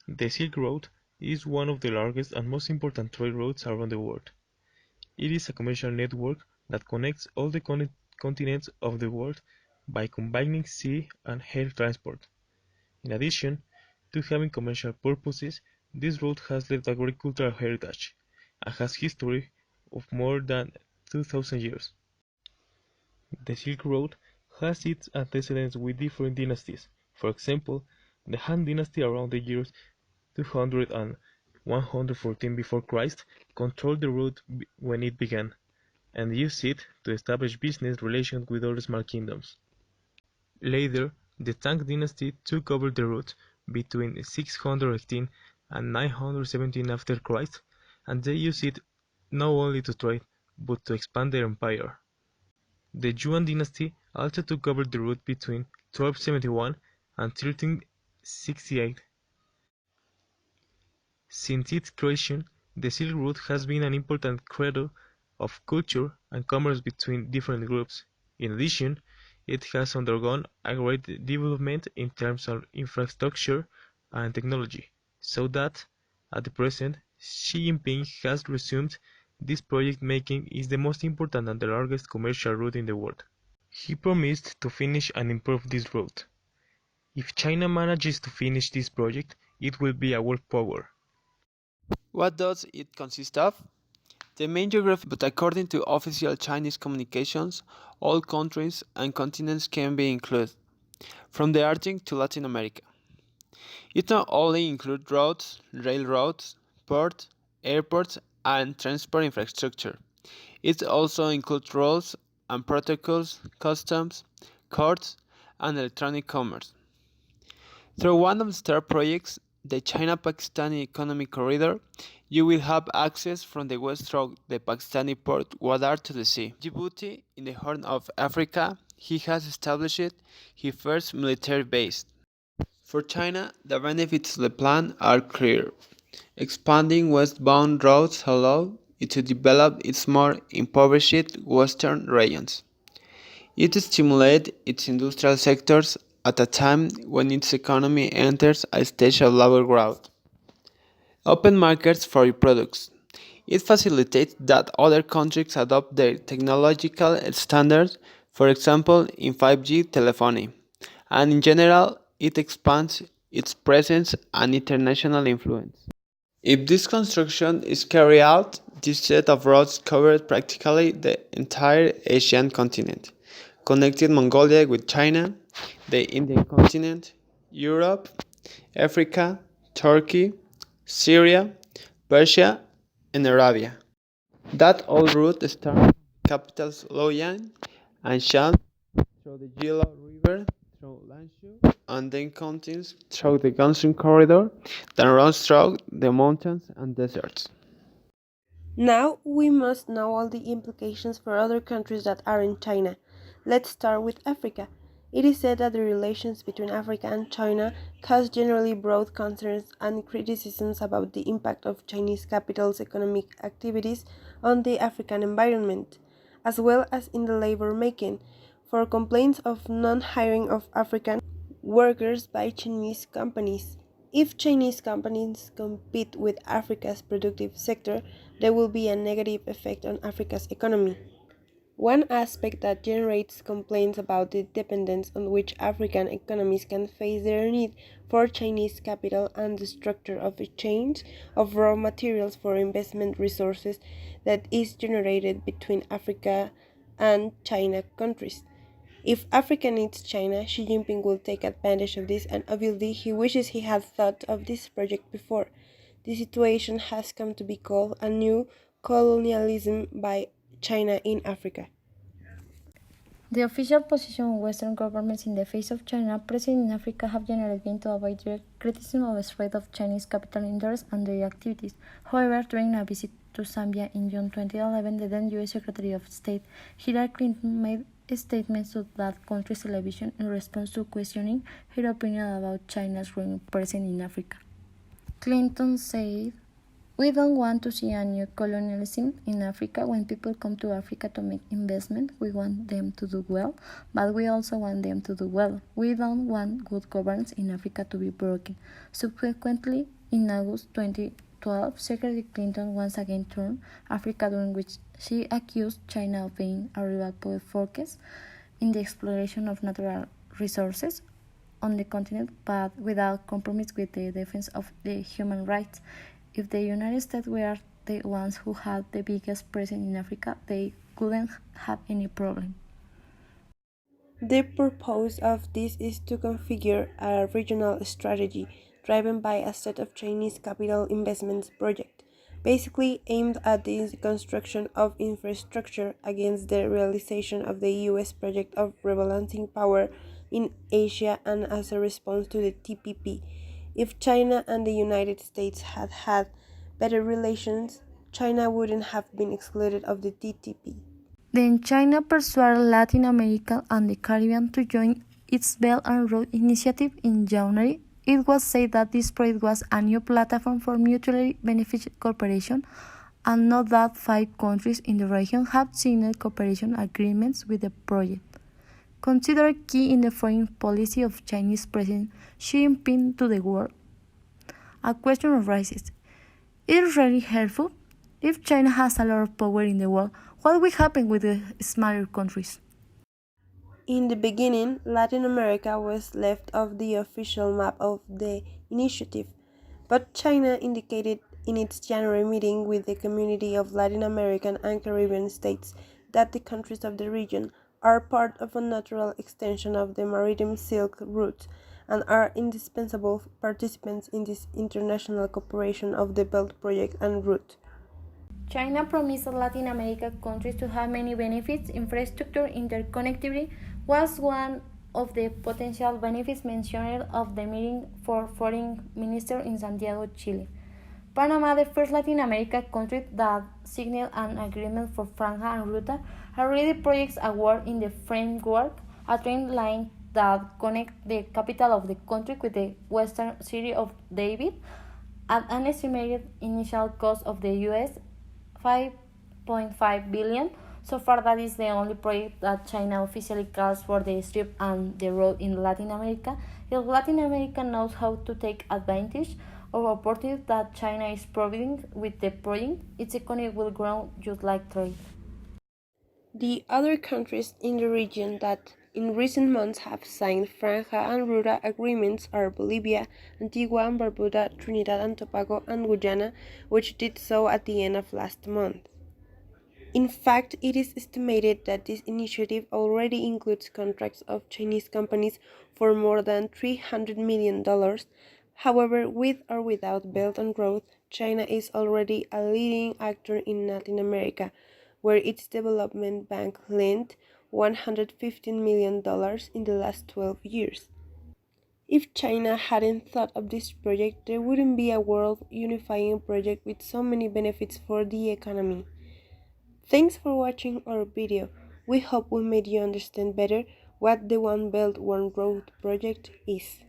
The Silk Road is one of the largest and most important trade routes around the world. It is a commercial network that connects all the continents of the world by combining sea and air transport. In addition to having commercial purposes, this road has left agricultural heritage and has history of more than 2,000 years. The Silk Road has its antecedents with different dynasties. For example, the Han Dynasty around the years 200 and 114 before Christ controlled the route when it began, and used it to establish business relations with other small kingdoms. Later, the Tang Dynasty took over the route between 618 and 917 after Christ, and they used it not only to trade, but to expand their empire. The Yuan dynasty also took over the route between 1271 and 1368. Since its creation, the Silk Road has been an important cradle of culture and commerce between different groups. In addition, it has undergone a great development in terms of infrastructure and technology, so that, at the present, Xi Jinping has resumed this project making it the most important and the largest commercial route in the world. He promised to finish and improve this route. If China manages to finish this project, it will be a world power. What does it consist of? The main geography, but according to official Chinese communications, all countries and continents can be included, from the Arctic to Latin America. It not only includes roads, railroads, ports, airports, and transport infrastructure. It also includes rules and protocols, customs, courts, and electronic commerce. Through one of the STAR projects, the China-Pakistani Economic Corridor, you will have access from the west through the Pakistani port Gwadar to the sea. Djibouti, in the Horn of Africa, he has established his first military base. For China, the benefits of the plan are clear. Expanding westbound routes allow it to develop its more impoverished western regions. It stimulates its industrial sectors at a time when its economy enters a stage of lower growth. Open markets for your products. It facilitates that other countries adopt their technological standards, for example in 5G telephony, and in general, it expands its presence and international influence. If this construction is carried out, this set of roads covered practically the entire Asian continent, connecting Mongolia with China, the Indian continent, Europe, Africa, Turkey, Syria, Persia, and Arabia. That old route starts from the capitals Luoyang and Shan through the Jilao River through Lanshu and then continues through the Gansu Corridor that runs through the mountains and deserts. Now we must know all the implications for other countries that are in China. Let's start with Africa. It is said that the relations between Africa and China cause generally broad concerns and criticisms about the impact of Chinese capital's economic activities on the African environment, as well as in the labor making, for complaints of non-hiring of African workers by Chinese companies. If Chinese companies compete with Africa's productive sector, there will be a negative effect on Africa's economy. One aspect that generates complaints about the dependence on which African economies can face their need for Chinese capital and the structure of the chains of raw materials for investment resources that is generated between Africa and China countries. If Africa needs China, Xi Jinping will take advantage of this, and obviously he wishes he had thought of this project before. The situation has come to be called a new colonialism by China in Africa. The official position of Western governments in the face of China present in Africa have generally been to avoid direct criticism of the spread of Chinese capital interests and their activities. However, during a visit to Zambia in June 2011, the then U.S. Secretary of State Hillary Clinton made statements to that country's television in response to questioning her opinion about China's role present in Africa. Clinton said, "We don't want to see a new colonialism in Africa. When people come to Africa to make investment, we want them to do well, but we also want them to do well. We don't want good governance in Africa to be broken." Subsequently, In August 2012, Secretary Clinton once again turned Africa, during which she accused China of being a rival power focus in the exploration of natural resources on the continent, but without compromise with the defense of the human rights. If the United States were the ones who had the biggest presence in Africa, they couldn't have any problem. The purpose of this is to configure a regional strategy driven by a set of Chinese capital investments projects, basically aimed at the construction of infrastructure against the realization of the US project of rebalancing power in Asia and as a response to the TPP. If China and the United States had had better relations, China wouldn't have been excluded of the TTP. Then China persuaded Latin America and the Caribbean to join its Belt and Road Initiative in January. It was said that this project was a new platform for mutually beneficial cooperation, and note that 5 countries in the region have signed cooperation agreements with the project. Considered key in the foreign policy of Chinese President Xi Jinping to the world. A question arises: is it really helpful? If China has a lot of power in the world, what will happen with the smaller countries? In the beginning, Latin America was left off the official map of the initiative, but China indicated in its January meeting with the Community of Latin American and Caribbean States that the countries of the region are part of a natural extension of the Maritime Silk Route and are indispensable participants in this international cooperation of the Belt Project and route. China promised Latin American countries to have many benefits. Infrastructure interconnectivity was one of the potential benefits mentioned of the meeting for foreign ministers in Santiago, Chile. Panama, the first Latin American country that signed an agreement for Franja and Ruta, already projects a work in the framework, a train line that connects the capital of the country with the western city of David at an estimated initial cost of the US $5.5 billion. So far, that is the only project that China officially calls for the strip and the road in Latin America. If Latin America knows how to take advantage of opportunities that China is providing with the project, its economy will grow just like trade. The other countries in the region that in recent months have signed Franja and Ruta agreements are Bolivia, Antigua and Barbuda, Trinidad and Tobago, and Guyana, which did so at the end of last month. In fact, it is estimated that this initiative already includes contracts of Chinese companies for more than $300 million. However, with or without Belt and Road, China is already a leading actor in Latin America, where its development bank lent $115 million in the last 12 years. If China hadn't thought of this project, there wouldn't be a world unifying project with so many benefits for the economy. Thanks for watching our video. We hope we made you understand better what the One Belt One Road project is.